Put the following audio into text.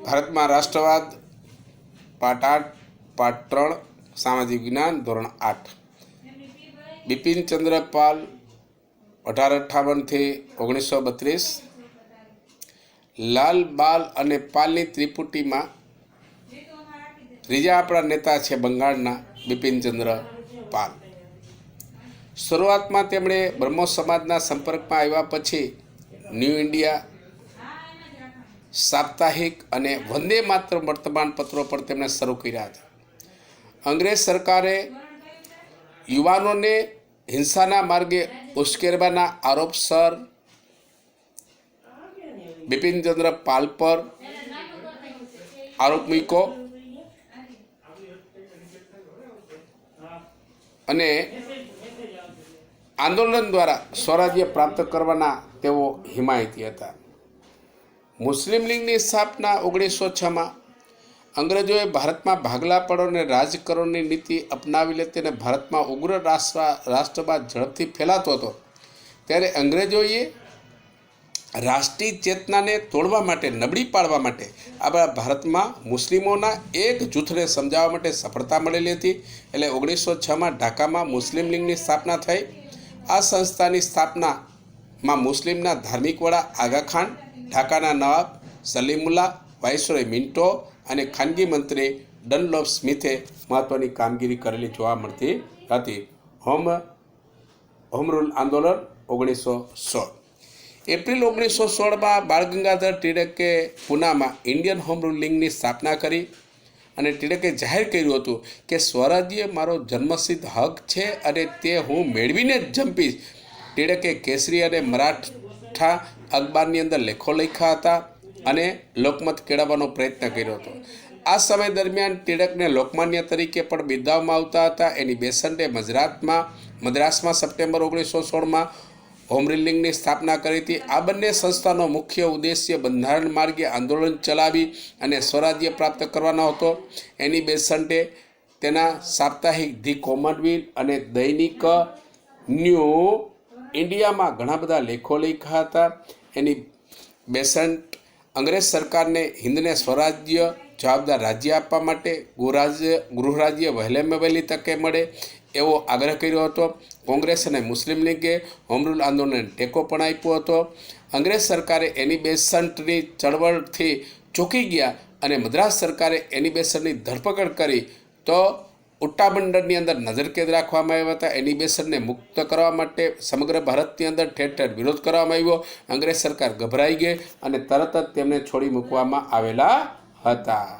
ભારતમાં રાષ્ટ્રવાદ પાઠ 8 પાઠ 3 સામાજિક વિજ્ઞાન ધોરણ 8 બિપિનચંદ્ર પાલ 1858 થી 1932 લાલ બાલ અને પાલની ત્રિપુટીમાં ત્રીજા આપણા નેતા છે બંગાળના બિપિનચંદ્ર પાલ। શરૂઆતમાં તેમણે બ્રહ્મો સમાજના સંપર્કમાં આવ્યા પછી ન્યૂ ઇન્ડિયા, સાપ્તાહિક અને વંદે માતરમ વર્તમાનપત્રો પણ તેમણે શરૂ કર્યા હતા। અંગ્રેજ સરકારે યુવાનોને હિંસાના માર્ગે ઉશ્કેરવાના આરોપસર બિપિનચંદ્ર પાલ પર આરોપ મૂક્યો અને આંદોલન દ્વારા સ્વરાજ્ય પ્રાપ્ત કરવાના તેઓ હિમાયતી હતા। મુસ્લિમ લીગની સ્થાપના 1906માં અંગ્રેજોએ ભારતમાં ભાગલા પડો અને રાજકરોની નીતિ અપનાવી લેતી અને ભારતમાં ઉગ્ર રાષ્ટ્રવાદ ઝડપથી ફેલાતો હતો ત્યારે અંગ્રેજોએ રાષ્ટ્રીય ચેતનાને તોડવા માટે, નબળી પાડવા માટે આપણા ભારતમાં મુસ્લિમોના એક જૂથને સમજાવવા માટે સફળતા મળેલી હતી। એટલે 1906માં ઢાકામાં મુસ્લિમ લીગની સ્થાપના થઈ। આ સંસ્થાની સ્થાપનામાં મુસ્લિમના ધાર્મિક વડા આગા ખાન, ઢાકાના નવાબ સલીમુલ્લા, વાઇસરોય મિન્ટો અને ખાનગી મંત્રી ડનલોપ સ્મિથે મહત્વની કામગીરી કરેલી જોવા મળતી હતી। હોમ રૂલ આંદોલન 1916 એપ્રિલ 1916માં બાળ ગંગાધર ટિળકે પૂનામાં ઇન્ડિયન હોમ રૂલ લીગની સ્થાપના કરી અને ટિળકે જાહેર કર્યું હતું કે સ્વરાજ્ય મારો જન્મસિદ્ધ હક છે અને તે હું મેળવીને જ જંપીશ। ટિળકે કેસરી અને મરાઠા અખબારની અંદર લેખો લખ્યા હતા અને લોકમત કેળવવાનો પ્રયત્ન કર્યો હતો। આ સમય દરમિયાન ટિળકને લોકમાન્ય તરીકે પણ બિરદાવવામાં આવતા હતા। એની બેસન્ટે મદ્રાસમાં સપ્ટેમ્બર 1916માં હોમ રૂલ લીગની સ્થાપના કરી હતી। આ બંને સંસ્થાનો મુખ્ય ઉદ્દેશ્ય બંધારણ માર્ગે આંદોલન ચલાવી અને સ્વરાજ્ય પ્રાપ્ત કરવાનો હતો। એની બેસન્ટે તેના સાપ્તાહિક ધી કોમનવેલ્થ અને દૈનિક ન્યૂ ઇન્ડિયામાં ઘણા બધા લેખો લખ્યા હતા। એની બેસન્ટ અંગ્રેજ સરકારને હિન્દને સ્વરાજ્ય જવાબદાર રાજ્ય આપવા માટે ગૃહરાજ્ય વહેલામાં વહેલી તકે મળે એવો આગ્રહ કર્યો હતો। કોંગ્રેસ અને મુસ્લિમ લીગે હોમ રૂલ આંદોલનને ટેકો પણ આપ્યો હતો। અંગ્રેજ સરકારે એની બેસન્ટની ચળવળથી ચોંકી ગયા અને મદ્રાસ સરકારે એની બેસન્ટની ધરપકડ કરી તો ઉટ્ટાબંડરની અંદર નજરકેદ રાખવામાં આવ્યા હતા। એની બેસન્ટને મુક્ત કરવા માટે સમગ્ર ભારતની અંદર ઠેર ઠેર વિરોધ કરવામાં આવ્યો। અંગ્રેજ સરકાર ગભરાઈ ગઈ અને તરત જ તેમને છોડી મૂકવામાં આવેલા હતા।